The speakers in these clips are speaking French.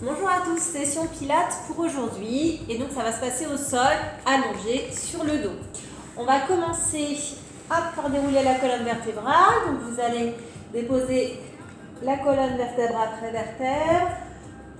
Bonjour à tous, session pilates pour aujourd'hui et donc ça va se passer au sol, allongé sur le dos. On va commencer par dérouler la colonne vertébrale, donc vous allez déposer la colonne vertèbre après vertèbre.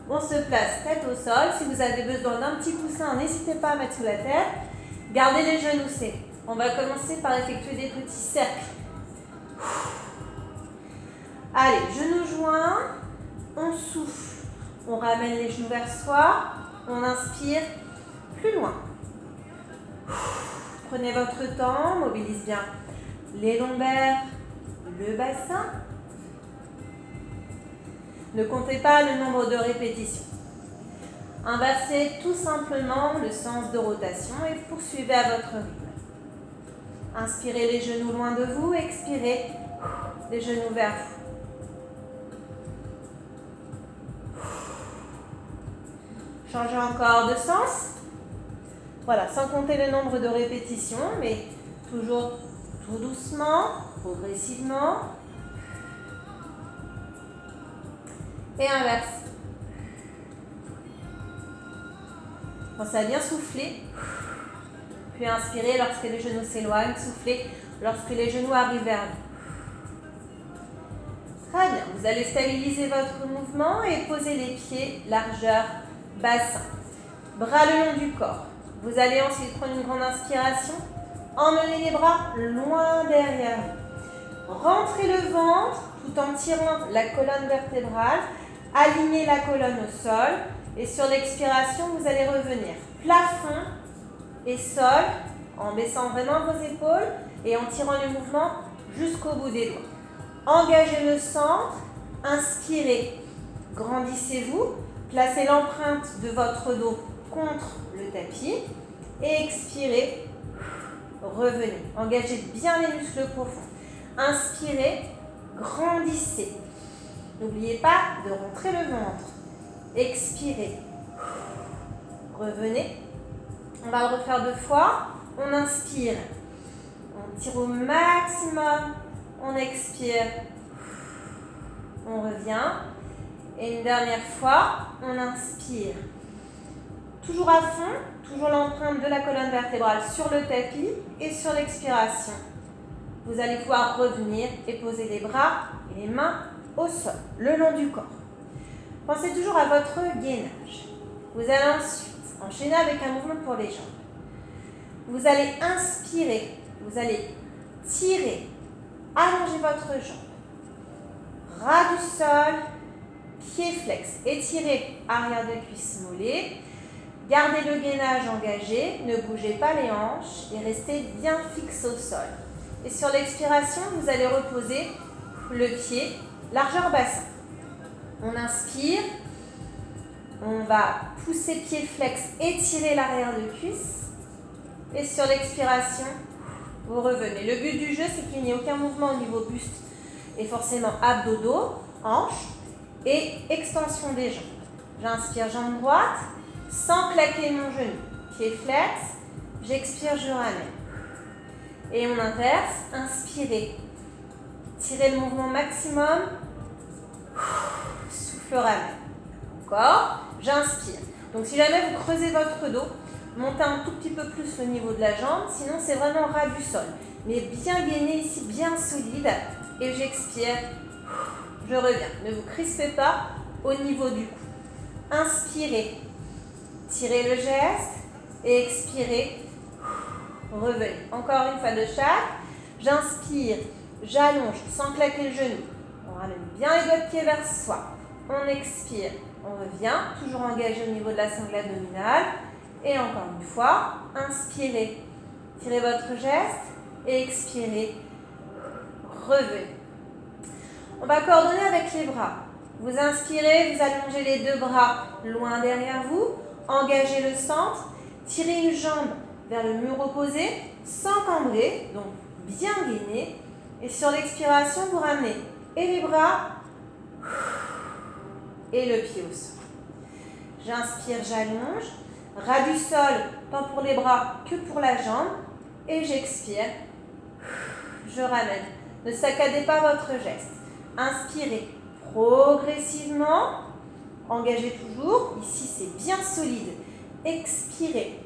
On se place tête au sol, si vous avez besoin d'un petit coussin, n'hésitez pas à mettre sous la tête. Gardez les genoux serrés. On va commencer par effectuer des petits cercles. Allez, genoux joints, on souffle. On ramène les genoux vers soi, on inspire plus loin. Prenez votre temps, mobilise bien les lombaires, le bassin. Ne comptez pas le nombre de répétitions. Inversez tout simplement le sens de rotation et poursuivez à votre rythme. Inspirez les genoux loin de vous, expirez les genoux vers vous. Changez encore de sens. Voilà, sans compter le nombre de répétitions, mais toujours tout doucement, progressivement. Et inverse. Pensez à bien souffler. Puis inspirez lorsque les genoux s'éloignent. Soufflez lorsque les genoux arrivent vers vous. Très bien. Vous allez stabiliser votre mouvement et poser les pieds largeur bassin. Bras le long du corps. Vous allez ensuite prendre une grande inspiration. Emmenez les bras loin derrière vous. Rentrez le ventre tout en tirant la colonne vertébrale. Alignez la colonne au sol. Et sur l'expiration, vous allez revenir plafond et sol en baissant vraiment vos épaules et en tirant le mouvement jusqu'au bout des doigts. Engagez le centre. Inspirez. Grandissez-vous. Placez l'empreinte de votre dos contre le tapis et expirez, revenez. Engagez bien les muscles profonds. Inspirez, grandissez. N'oubliez pas de rentrer le ventre. Expirez, revenez. On va le refaire 2 fois. On inspire, on tire au maximum, on expire, on revient. Et une dernière fois, on inspire. Toujours à fond, toujours l'empreinte de la colonne vertébrale sur le tapis et sur l'expiration. Vous allez pouvoir revenir et poser les bras et les mains au sol, le long du corps. Pensez toujours à votre gainage. Vous allez ensuite enchaîner avec un mouvement pour les jambes. Vous allez inspirer, vous allez tirer, allonger votre jambe. Ras du sol, pied flex, étirez arrière de cuisse mollet. Gardez le gainage engagé, ne bougez pas les hanches et restez bien fixe au sol. Et sur l'expiration, vous allez reposer le pied, largeur bassin. On inspire, on va pousser pied flex, étirer l'arrière de cuisse. Et sur l'expiration, vous revenez. Le but du jeu, c'est qu'il n'y ait aucun mouvement au niveau buste et forcément abdos, hanches et extension des jambes. J'inspire, jambe droite, sans claquer mon genou. Pied flex, j'expire, je ramène. Et on inverse, inspirez. Tirez le mouvement maximum, souffle, ramène. Encore, j'inspire. Donc si jamais vous creusez votre dos, montez un tout petit peu plus le niveau de la jambe, sinon c'est vraiment ras du sol. Mais bien gainé ici, bien solide. Et j'expire, je reviens. Ne vous crispez pas au niveau du cou. Inspirez, tirez le geste et expirez, revenez. Encore une fois de chaque. J'inspire, j'allonge sans claquer le genou. On ramène bien les doigts de pied vers soi. On expire, on revient, toujours engagé au niveau de la sangle abdominale. Et encore une fois, inspirez, tirez votre geste et expirez, revenez. On va coordonner avec les bras. Vous inspirez, vous allongez les 2 bras loin derrière vous, engagez le centre, tirez une jambe vers le mur opposé, sans cambrer, donc bien gainé. Et sur l'expiration, vous ramenez et les bras et le pied au sol. J'inspire, j'allonge. Ras du sol, tant pour les bras que pour la jambe. Et j'expire, je ramène. Ne saccadez pas votre geste. Inspirez progressivement. Engagez toujours. Ici, c'est bien solide. Expirez.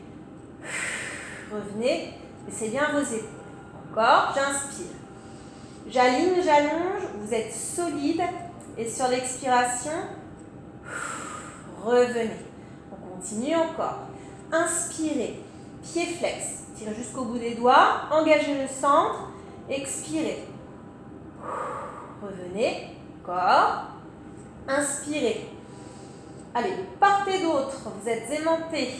Revenez. Baissez bien vos épaules. Encore. J'inspire. J'aligne, j'allonge. Vous êtes solide. Et sur l'expiration, revenez. On continue encore. Inspirez. Pied flex. Tirez jusqu'au bout des doigts. Engagez le centre. Expirez. Revenez. Encore. Inspirez. Allez, de part et d'autre, vous êtes aimanté.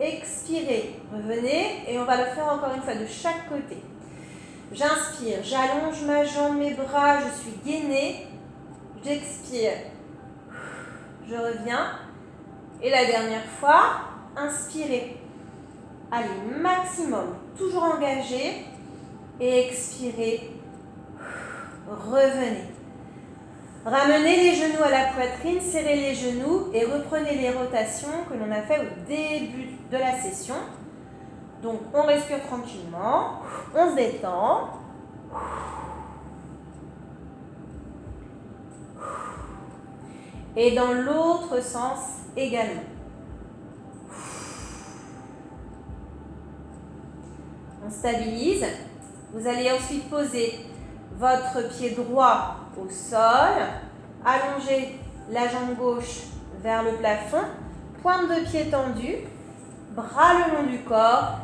Expirez. Revenez. Et on va le faire encore une fois de chaque côté. J'inspire. J'allonge ma jambe, mes bras. Je suis gainée. J'expire. Je reviens. Et la dernière fois, inspirez. Allez, maximum. Toujours engagé. Et expirez. Revenez. Ramenez les genoux à la poitrine, serrez les genoux et reprenez les rotations que l'on a fait au début de la session. Donc, on respire tranquillement, on se détend. Et dans l'autre sens également. On stabilise. Vous allez ensuite poser votre pied droit au sol. Allongez la jambe gauche vers le plafond. Pointe de pied tendue. Bras le long du corps.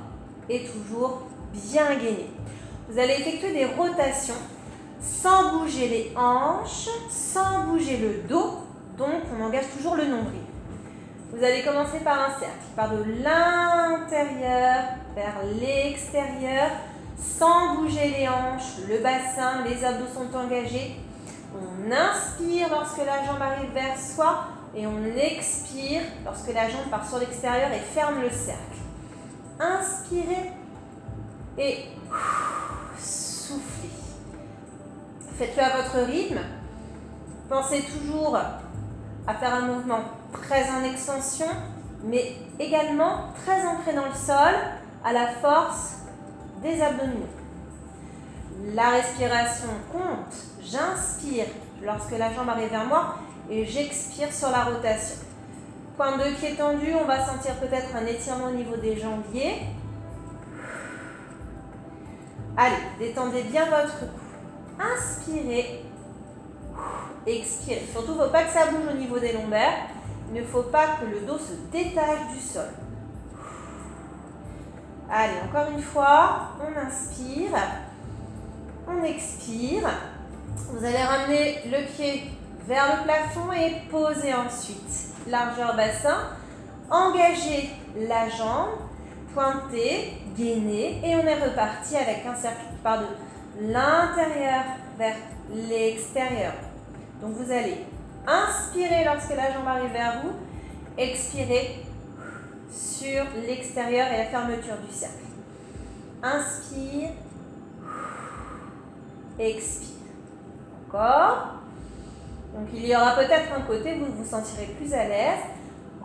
Et toujours bien gainé. Vous allez effectuer des rotations sans bouger les hanches, sans bouger le dos. Donc, on engage toujours le nombril. Vous allez commencer par un cercle. Par de l'intérieur vers l'extérieur, sans bouger les hanches, le bassin, les abdos sont engagés. On inspire lorsque la jambe arrive vers soi et on expire lorsque la jambe part sur l'extérieur et ferme le cercle. Inspirez et soufflez. Faites-le à votre rythme. Pensez toujours à faire un mouvement très en extension, mais également très ancré dans le sol, à la force des abdominaux. La respiration compte. J'inspire lorsque la jambe arrive vers moi et j'expire sur la rotation. Pointe de pied tendu, on va sentir peut-être un étirement au niveau des jambiers. Allez, détendez bien votre cou. Inspirez. Expirez. Surtout, il ne faut pas que ça bouge au niveau des lombaires. Il ne faut pas que le dos se détache du sol. Allez, encore une fois, on inspire, on expire. Vous allez ramener le pied vers le plafond et poser ensuite. Largeur bassin, engagez la jambe, pointez, gainez et on est reparti avec un cercle qui part de l'intérieur vers l'extérieur. Donc vous allez inspirer lorsque la jambe arrive vers vous, expirez sur l'extérieur et la fermeture du cercle. Inspire, expire. Encore. Donc il y aura peut-être un côté où vous vous sentirez plus à l'aise.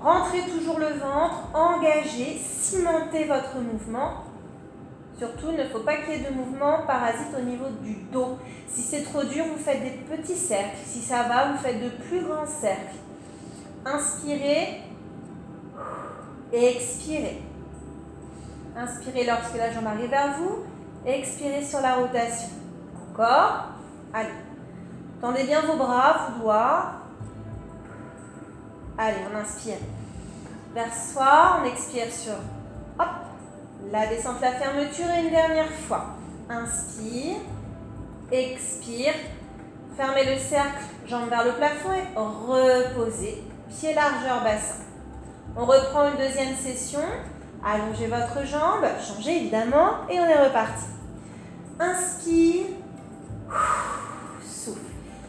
Rentrez toujours le ventre, engagez, cimentez votre mouvement. Surtout, il ne faut pas qu'il y ait de mouvement parasite au niveau du dos. Si c'est trop dur, vous faites des petits cercles. Si ça va, vous faites de plus grands cercles. Inspirez et expirez. Inspirez lorsque la jambe arrive vers vous. Expirez sur la rotation. Encore. Allez. Tendez bien vos bras, vos doigts. Allez, on inspire vers soi. On expire sur hop, la descente, la fermeture et une dernière fois. Inspire. Expire. Fermez le cercle, jambes vers le plafond et reposez. Pied largeur bassin. On reprend une deuxième session. Allongez votre jambe, changez évidemment et on est reparti. Inspire. Souffle.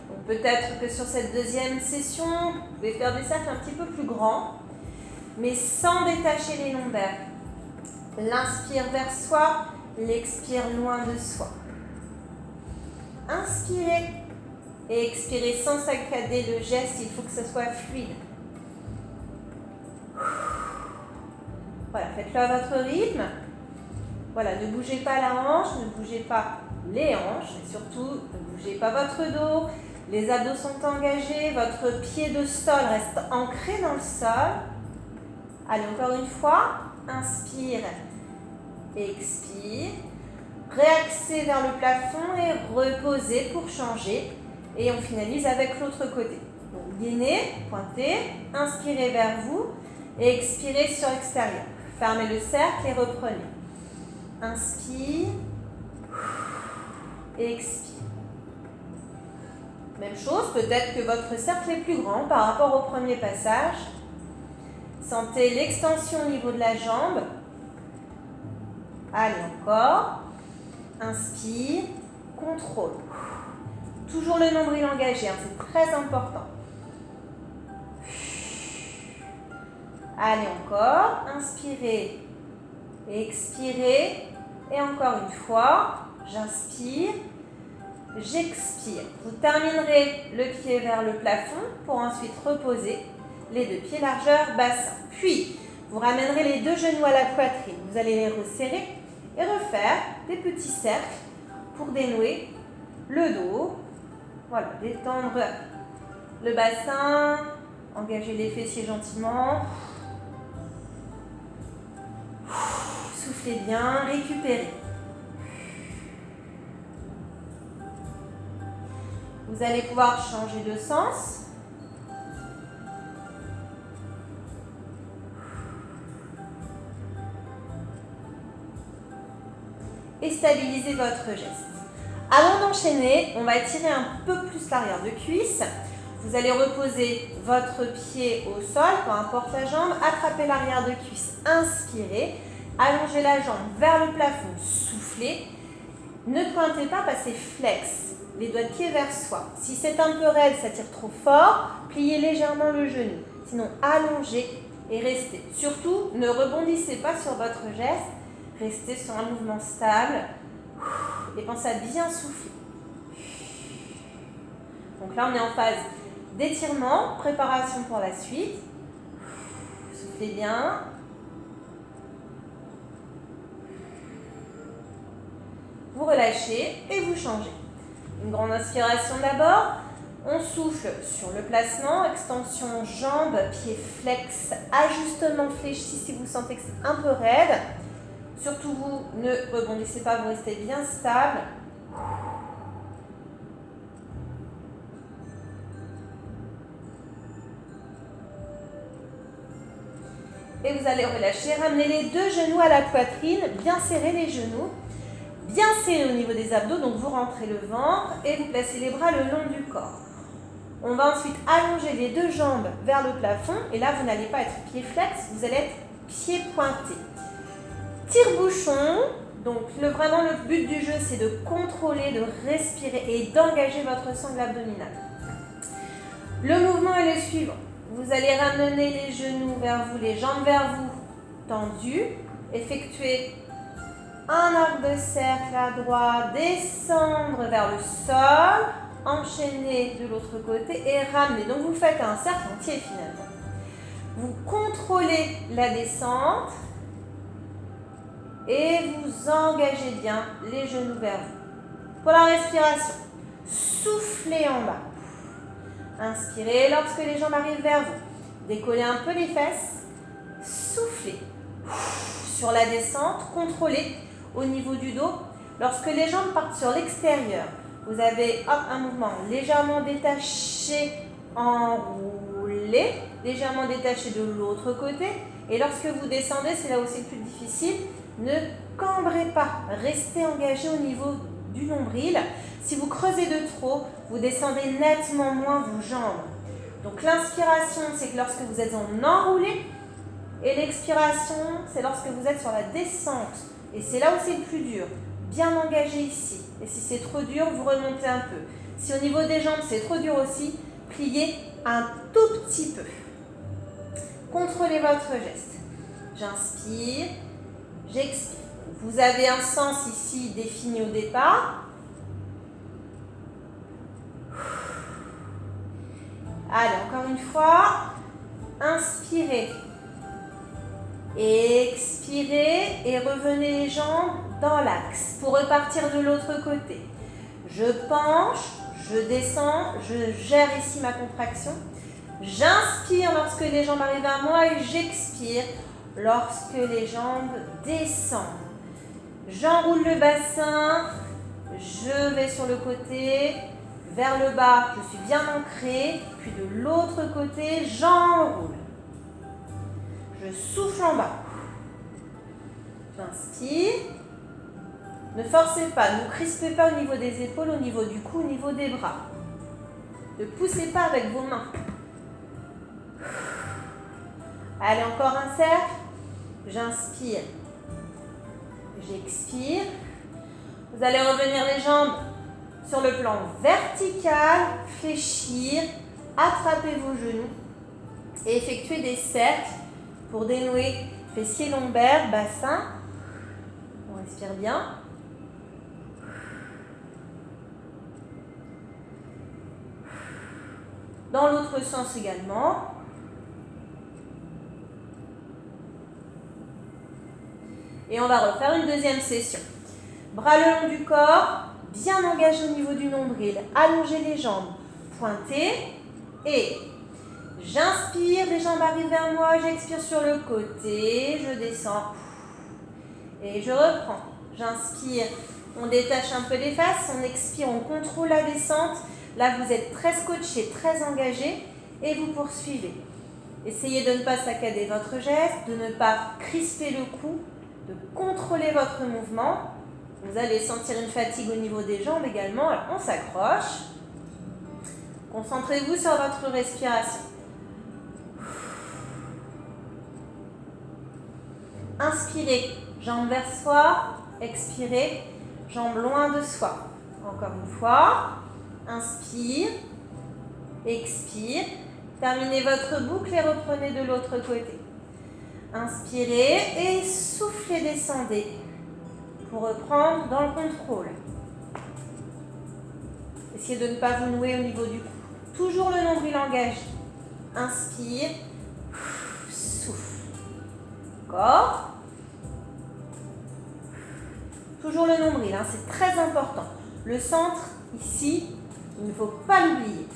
Donc peut-être que sur cette deuxième session, vous pouvez faire des cercles un petit peu plus grands, mais sans détacher les lombaires. L'inspire vers soi, l'expire loin de soi. Inspirez et expirez sans saccader le geste, il faut que ce soit fluide. Voilà, faites-le à votre rythme. Voilà, ne bougez pas la hanche, ne bougez pas les hanches, et surtout, ne bougez pas votre dos. Les abdos sont engagés, votre pied de sol reste ancré dans le sol. Allez, encore une fois. Inspire, expire. Réaxez vers le plafond et reposez pour changer. Et on finalise avec l'autre côté. Donc, gainez, pointez, inspirez vers vous et expirez sur l'extérieur. Fermez le cercle et reprenez. Inspire et expire. Même chose, peut-être que votre cercle est plus grand par rapport au premier passage. Sentez l'extension au niveau de la jambe. Allez, encore. Inspire, contrôle. Toujours le nombril engagé, hein, c'est très important. Allez, encore. Inspirez, expirez. Et encore une fois, j'inspire, j'expire. Vous terminerez le pied vers le plafond pour ensuite reposer les deux pieds largeur bassin. Puis, vous ramènerez les deux genoux à la poitrine. Vous allez les resserrer et refaire des petits cercles pour dénouer le dos. Voilà, détendre le bassin, engager les fessiers gentiment. Soufflez bien, récupérez. Vous allez pouvoir changer de sens. Et stabiliser votre geste. Avant d'enchaîner, on va étirer un peu plus l'arrière de cuisse. Vous allez reposer votre pied au sol, peu importe la jambe, attrapez l'arrière de cuisse, inspirez, allongez la jambe vers le plafond, soufflez. Ne pointez pas, passez flex, les doigts de pied vers soi. Si c'est un peu raide, ça tire trop fort, pliez légèrement le genou. Sinon, allongez et restez. Surtout, ne rebondissez pas sur votre geste, restez sur un mouvement stable et pensez à bien souffler. Donc là, on est en phase d'étirement, préparation pour la suite. Soufflez bien. Vous relâchez et vous changez. Une grande inspiration d'abord. On souffle sur le placement, extension jambes, pieds flex, ajustement fléchi si vous sentez que c'est un peu raide. Surtout vous, ne rebondissez pas, vous restez bien stable. Et vous allez relâcher, ramener les deux genoux à la poitrine, bien serrer les genoux, bien serré au niveau des abdos, donc vous rentrez le ventre et vous placez les bras le long du corps. On va ensuite allonger les deux jambes vers le plafond et là vous n'allez pas être pied flex, vous allez être pied pointé. Tire-bouchon, donc vraiment le but du jeu c'est de contrôler, de respirer et d'engager votre sangle abdominale. Le mouvement est le suivant. Vous allez ramener les genoux vers vous, les jambes vers vous, tendues. Effectuez un arc de cercle à droite, descendre vers le sol, enchaîner de l'autre côté et ramener. Donc vous faites un cercle entier finalement. Vous contrôlez la descente et vous engagez bien les genoux vers vous. Pour la respiration, soufflez en bas. Inspirez lorsque les jambes arrivent vers vous. Décollez un peu les fesses. Soufflez. Sur la descente, contrôlez au niveau du dos. Lorsque les jambes partent sur l'extérieur, vous avez un mouvement légèrement détaché, enroulé, légèrement détaché de l'autre côté. Et lorsque vous descendez, c'est là où c'est le plus difficile, ne cambrez pas. Restez engagé au niveau du nombril. Si vous creusez de trop, vous descendez nettement moins vos jambes. Donc l'inspiration, c'est que lorsque vous êtes en enroulé, et l'expiration, c'est lorsque vous êtes sur la descente. Et c'est là où c'est le plus dur. Bien engagé ici. Et si c'est trop dur, vous remontez un peu. Si au niveau des jambes, c'est trop dur aussi, pliez un tout petit peu. Contrôlez votre geste. J'inspire, j'expire. Vous avez un sens ici défini au départ. Allez, encore une fois. Inspirez. Expirez et revenez les jambes dans l'axe pour repartir de l'autre côté. Je penche, Je descends, je gère ici ma contraction. J'inspire lorsque les jambes arrivent à moi et j'expire lorsque les jambes descendent. J'enroule le bassin, je vais sur le côté, vers le bas, je suis bien ancrée, puis de l'autre côté, j'enroule. Je souffle en bas. J'inspire. Ne forcez pas, ne crispez pas au niveau des épaules, au niveau du cou, au niveau des bras. Ne poussez pas avec vos mains. Allez, encore un cercle. J'inspire. J'expire. Vous allez revenir les jambes sur le plan vertical, fléchir, attraper vos genoux et effectuer des cercles pour dénouer fessiers lombaires, bassin. On respire bien. Dans l'autre sens également. Et on va refaire une deuxième session. Bras le long du corps, bien engagé au niveau du nombril. Allongez les jambes, pointez et j'inspire, les jambes arrivent vers moi, j'expire sur le côté, je descends et je reprends. J'inspire, on détache un peu les faces, on expire, on contrôle la descente. Là, vous êtes très scotché, très engagé et vous poursuivez. Essayez de ne pas saccader votre geste, de ne pas crisper le cou, de contrôler votre mouvement. Vous allez sentir une fatigue au niveau des jambes également. Alors, on s'accroche. Concentrez-vous sur votre respiration. Inspirez, jambes vers soi. Expirez, jambes loin de soi. Encore une fois. Inspire. Expire. Terminez votre boucle et reprenez de l'autre côté. Inspirez et soufflez, descendez pour reprendre dans le contrôle. Essayez de ne pas vous nouer au niveau du cou. Toujours le nombril engagé. Inspire, souffle. Encore. Toujours le nombril, hein, c'est très important. Le centre, ici, il ne faut pas l'oublier.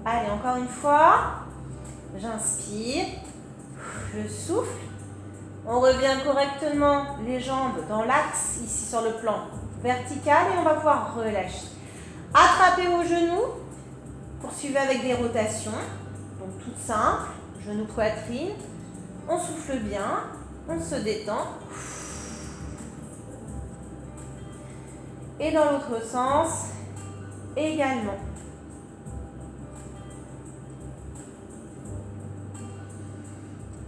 Allez, encore une fois. J'inspire, je souffle. On revient correctement les jambes dans l'axe, ici sur le plan vertical et on va pouvoir relâcher. Attrapez vos genoux, poursuivez avec des rotations, donc toutes simples, genoux, poitrine. On souffle bien, on se détend. Et dans l'autre sens, également.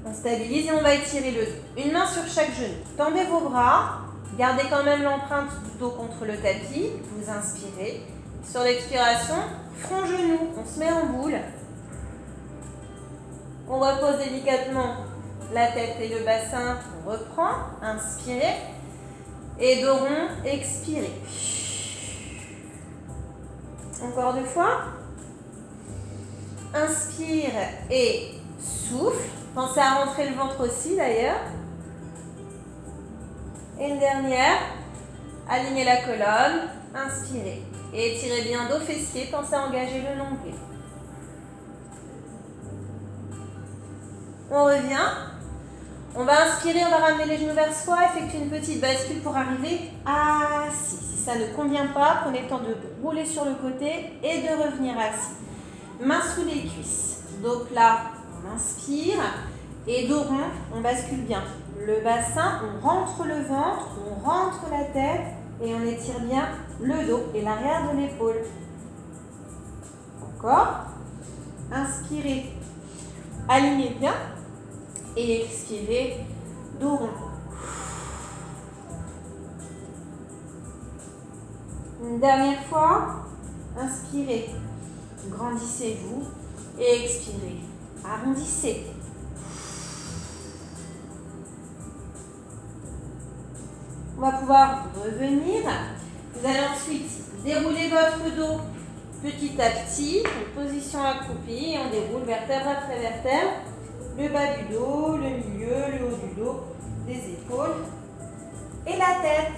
On stabilise et on va étirer le dos. Une main sur chaque genou. Tendez vos bras. Gardez quand même l'empreinte du dos contre le tapis. Vous inspirez. Sur l'expiration, front-genou. On se met en boule. On repose délicatement la tête et le bassin. On reprend. Inspirez. Et dos rond. Expirez. Encore deux fois. Inspire et souffle. Pensez à rentrer le ventre aussi d'ailleurs. Et une dernière. Alignez la colonne. Inspirez. Et étirez bien dos fessier. Pensez à engager le nombril. On revient. On va inspirer, on va ramener les genoux vers soi. Effectuer une petite bascule pour arriver assis. Si ça ne convient pas, prenez le temps de rouler sur le côté et de revenir assis. Mains sous les cuisses. Dos plat. On inspire et dos rond, on bascule bien. Le bassin, on rentre le ventre, on rentre la tête et on étire bien le dos et l'arrière de l'épaule. Encore. Inspirez, alignez bien et expirez, dos rond. Une dernière fois. Inspirez, grandissez-vous et expirez, arrondissez. On va pouvoir revenir. Vous allez ensuite dérouler votre dos petit à petit, en position accroupie, et on déroule vertèbre après vertèbre, le bas du dos, le milieu, le haut du dos, les épaules et la tête.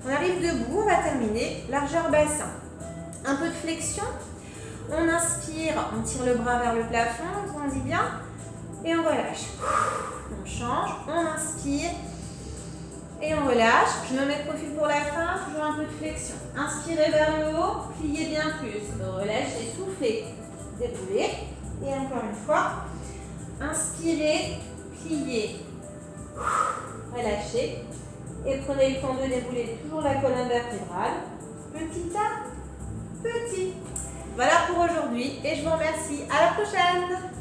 On arrive debout, on va terminer. Largeur bassin. Un peu de flexion. On inspire, on tire le bras vers le plafond, on dit bien. Et on relâche. On change, on inspire. Et on relâche. Je me mets de profil pour la fin, toujours un peu de flexion. Inspirez vers le haut, pliez bien plus. Relâchez, soufflez, déroulez. Et encore une fois, inspirez, pliez, relâchez. Et prenez le temps de dérouler toujours la colonne vertébrale. Petit à petit. Voilà pour aujourd'hui et je vous remercie. À la prochaine!